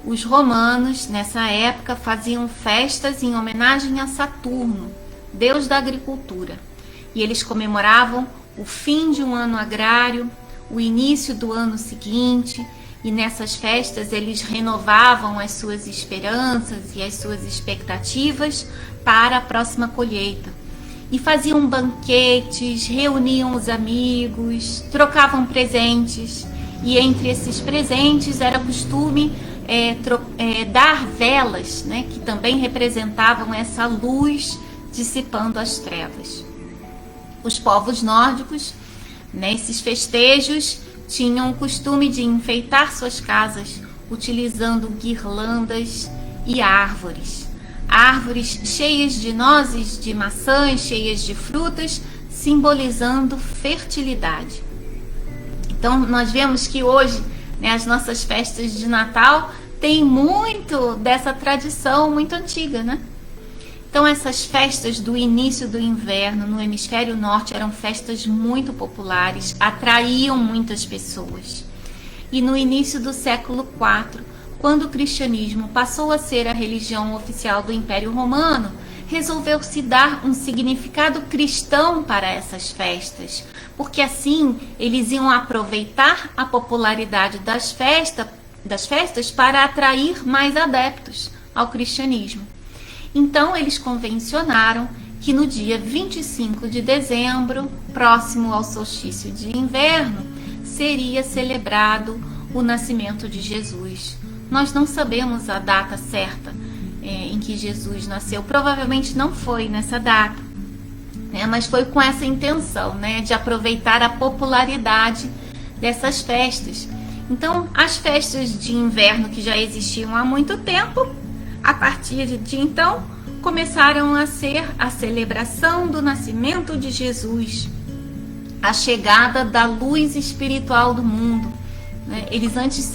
Os romanos, nessa época, faziam festas em homenagem a Saturno, deus da agricultura. E eles comemoravam o fim de um ano agrário, o início do ano seguinte, e nessas festas eles renovavam as suas esperanças e as suas expectativas para a próxima colheita. E faziam banquetes, reuniam os amigos, trocavam presentes. E entre esses presentes era costume dar velas, né, que também representavam essa luz dissipando as trevas. Os povos nórdicos, nesses festejos, tinham o costume de enfeitar suas casas utilizando guirlandas e árvores. Árvores cheias de nozes, de maçãs, cheias de frutas, simbolizando fertilidade. Então nós vemos que hoje, né, as nossas festas de Natal têm muito dessa tradição muito antiga, né? Então essas festas do início do inverno no hemisfério norte eram festas muito populares, atraíam muitas pessoas. E no início do século IV, quando o cristianismo passou a ser a religião oficial do Império Romano, resolveu-se dar um significado cristão para essas festas, porque assim eles iam aproveitar a popularidade das festas para atrair mais adeptos ao cristianismo. Então eles convencionaram que no dia 25 de dezembro, próximo ao solstício de inverno, seria celebrado o nascimento de Jesus. Nós não sabemos a data certa em que Jesus nasceu. Provavelmente não foi nessa data, né? Mas foi com essa intenção, né, de aproveitar a popularidade dessas festas. Então, as festas de inverno que já existiam há muito tempo, a partir de então, começaram a ser a celebração do nascimento de Jesus, a chegada da luz espiritual do mundo, né? Eles antes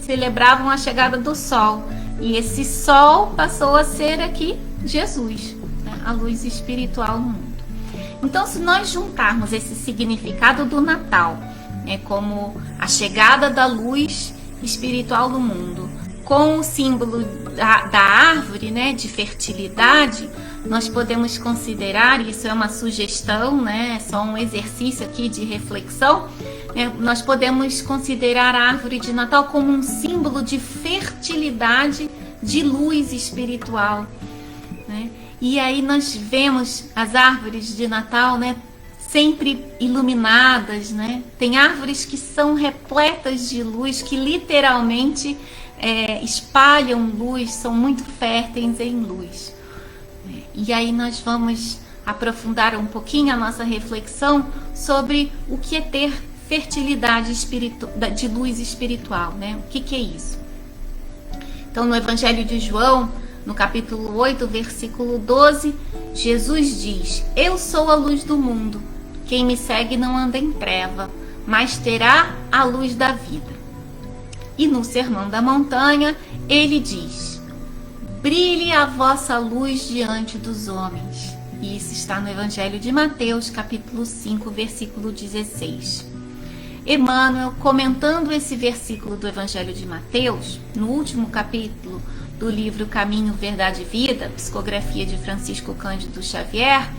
celebravam a chegada do sol, e esse sol passou a ser aqui Jesus, né? A luz espiritual no mundo. Então, se nós juntarmos esse significado do Natal, né, como a chegada da luz espiritual do mundo, com o símbolo da árvore, né, de fertilidade, nós podemos considerar, isso é uma sugestão, né, é só um exercício aqui de reflexão, né, nós podemos considerar a árvore de Natal como um símbolo de fertilidade, de luz espiritual, né? E aí nós vemos as árvores de Natal, né, sempre iluminadas, né? Tem árvores que são repletas de luz, que literalmente espalham luz, são muito férteis em luz. E aí nós vamos aprofundar um pouquinho a nossa reflexão sobre o que é ter fertilidade de luz espiritual, né? O que é isso? Então, no Evangelho de João, no capítulo 8, versículo 12, Jesus diz: eu sou a luz do mundo. Quem me segue não anda em treva, mas terá a luz da vida. E no Sermão da Montanha, ele diz: brilhe a vossa luz diante dos homens. E isso está no Evangelho de Mateus, capítulo 5, versículo 16. Emmanuel, comentando esse versículo do Evangelho de Mateus, no último capítulo do livro Caminho, Verdade e Vida, psicografia de Francisco Cândido Xavier,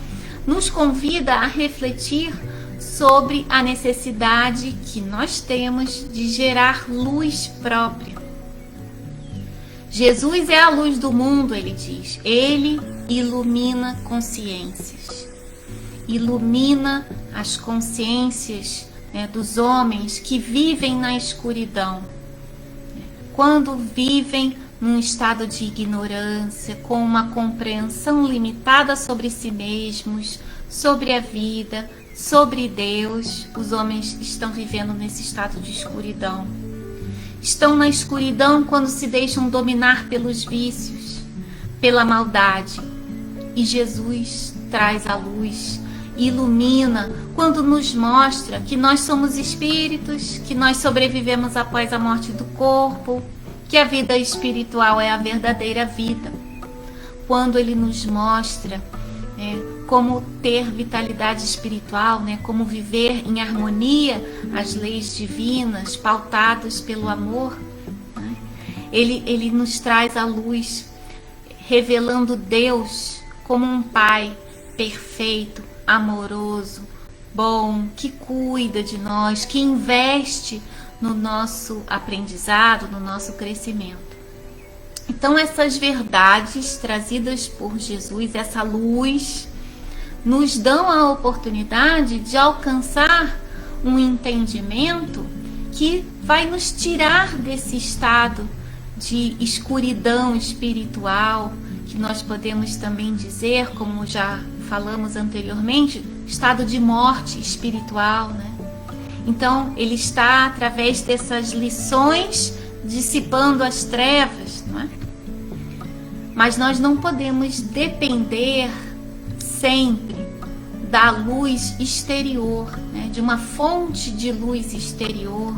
nos convida a refletir sobre a necessidade que nós temos de gerar luz própria. Jesus é a luz do mundo, ele diz. Ele ilumina consciências. Ilumina as consciências, dos homens que vivem na escuridão. Quando vivem num estado de ignorância, com uma compreensão limitada sobre si mesmos, sobre a vida, sobre Deus, os homens estão vivendo nesse estado de escuridão. Estão na escuridão quando se deixam dominar pelos vícios, pela maldade. E Jesus traz a luz, ilumina quando nos mostra que nós somos espíritos, que nós sobrevivemos após a morte do corpo, que a vida espiritual é a verdadeira vida. Quando ele nos mostra como ter vitalidade espiritual, como viver em harmonia as leis divinas, pautadas pelo amor, ele nos traz a luz, revelando Deus como um Pai perfeito, amoroso, bom, que cuida de nós, que investe no nosso aprendizado, no nosso crescimento. Então, essas verdades trazidas por Jesus, essa luz, nos dão a oportunidade de alcançar um entendimento que vai nos tirar desse estado de escuridão espiritual, que nós podemos também dizer, como já falamos anteriormente, estado de morte espiritual, Então, ele está, através dessas lições, dissipando as trevas, Mas nós não podemos depender sempre da luz exterior, de uma fonte de luz exterior.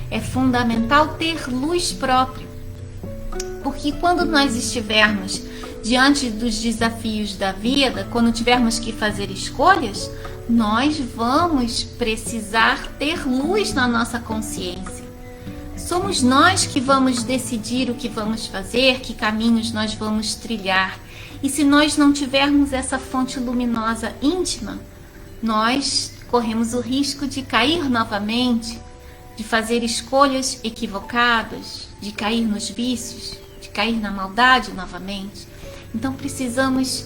É fundamental ter luz própria, porque quando nós estivermos diante dos desafios da vida, quando tivermos que fazer escolhas, nós vamos precisar ter luz na nossa consciência. Somos nós que vamos decidir o que vamos fazer, que caminhos nós vamos trilhar. E se nós não tivermos essa fonte luminosa íntima, nós corremos o risco de cair novamente, de fazer escolhas equivocadas, de cair nos vícios, de cair na maldade novamente. Então precisamos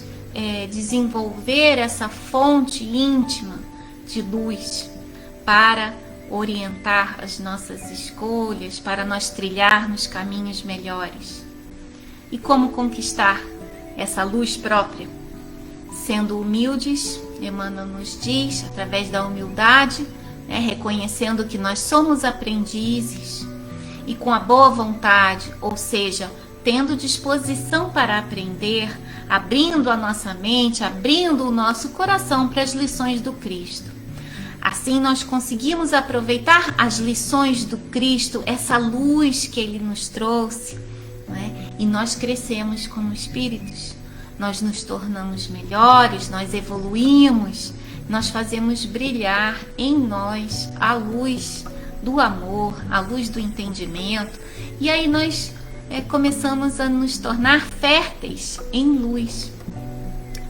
desenvolver essa fonte íntima de luz para orientar as nossas escolhas, para nós trilharmos caminhos melhores. E como conquistar essa luz própria? Sendo humildes, Emmanuel nos diz, através da humildade, reconhecendo que nós somos aprendizes, e com a boa vontade, ou seja, tendo disposição para aprender, abrindo a nossa mente, abrindo o nosso coração para as lições do Cristo. Assim nós conseguimos aproveitar as lições do Cristo, essa luz que Ele nos trouxe, e nós crescemos como espíritos, nós nos tornamos melhores, nós evoluímos, nós fazemos brilhar em nós a luz do amor, a luz do entendimento, e aí nós começamos a nos tornar férteis em luz,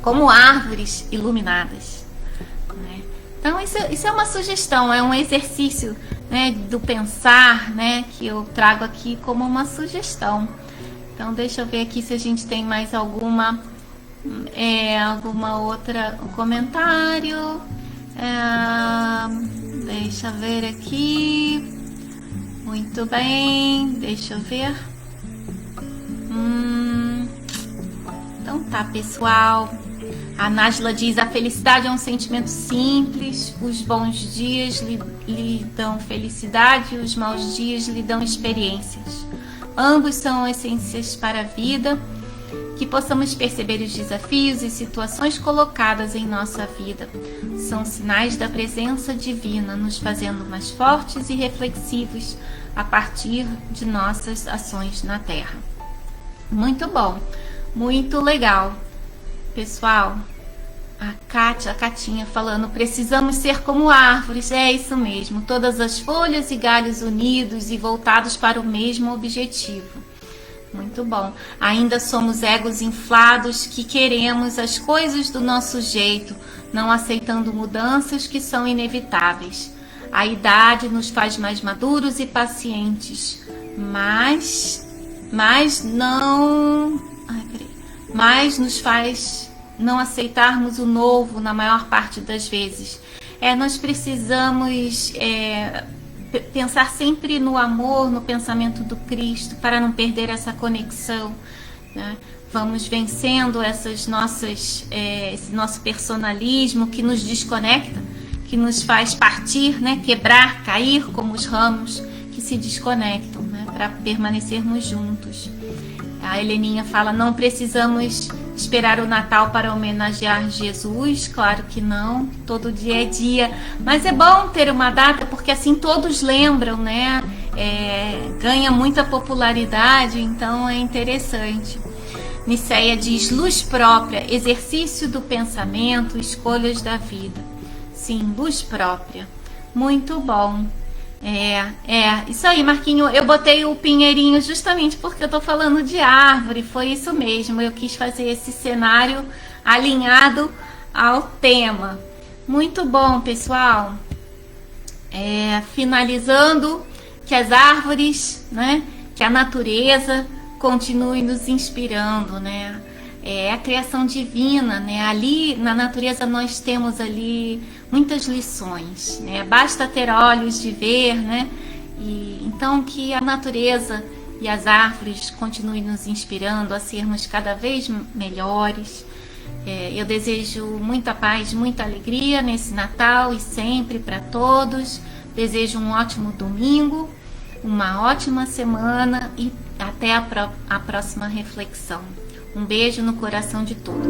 como árvores iluminadas. Então isso é uma sugestão, é um exercício do pensar, que eu trago aqui como uma sugestão. Então deixa eu ver aqui se a gente tem mais alguma outra comentário. Deixa eu ver aqui. Muito bem, deixa eu ver. Então tá, pessoal. A Nájila diz: a felicidade é um sentimento simples, os bons dias lhe dão felicidade, os maus dias lhe dão experiências. Ambos são essências para a vida. Que possamos perceber os desafios e situações colocadas em nossa vida. São sinais da presença divina, nos fazendo mais fortes e reflexivos a partir de nossas ações na Terra. Muito bom, muito legal. Pessoal, a Catinha falando, precisamos ser como árvores. É isso mesmo, todas as folhas e galhos unidos e voltados para o mesmo objetivo. Muito bom. Ainda somos egos inflados que queremos as coisas do nosso jeito, não aceitando mudanças que são inevitáveis. A idade nos faz mais maduros e pacientes, mas nos faz não aceitarmos o novo na maior parte das vezes. Nós precisamos pensar sempre no amor, no pensamento do Cristo, para não perder essa conexão, né? Vamos vencendo esse nosso personalismo que nos desconecta, que nos faz partir, né? Quebrar, cair como os ramos que se desconectam, né? Para permanecermos juntos. A Heleninha fala, não precisamos esperar o Natal para homenagear Jesus, claro que não, todo dia é dia, mas é bom ter uma data porque assim todos lembram, né? Ganha muita popularidade, então é interessante. Niceia diz, luz própria, exercício do pensamento, escolhas da vida. Sim, luz própria, muito bom. Isso aí, Marquinho, eu botei o pinheirinho justamente porque eu tô falando de árvore, foi isso mesmo, eu quis fazer esse cenário alinhado ao tema. Muito bom, pessoal. Finalizando, que as árvores, né, que a natureza continue nos inspirando, né? A criação divina, né? Ali na natureza nós temos ali muitas lições, né? Basta ter olhos de ver, né? Então que a natureza e as árvores continuem nos inspirando a sermos cada vez melhores. Eu desejo muita paz, muita alegria nesse Natal e sempre para todos. Desejo um ótimo domingo, uma ótima semana e até a próxima reflexão. Um beijo no coração de todos.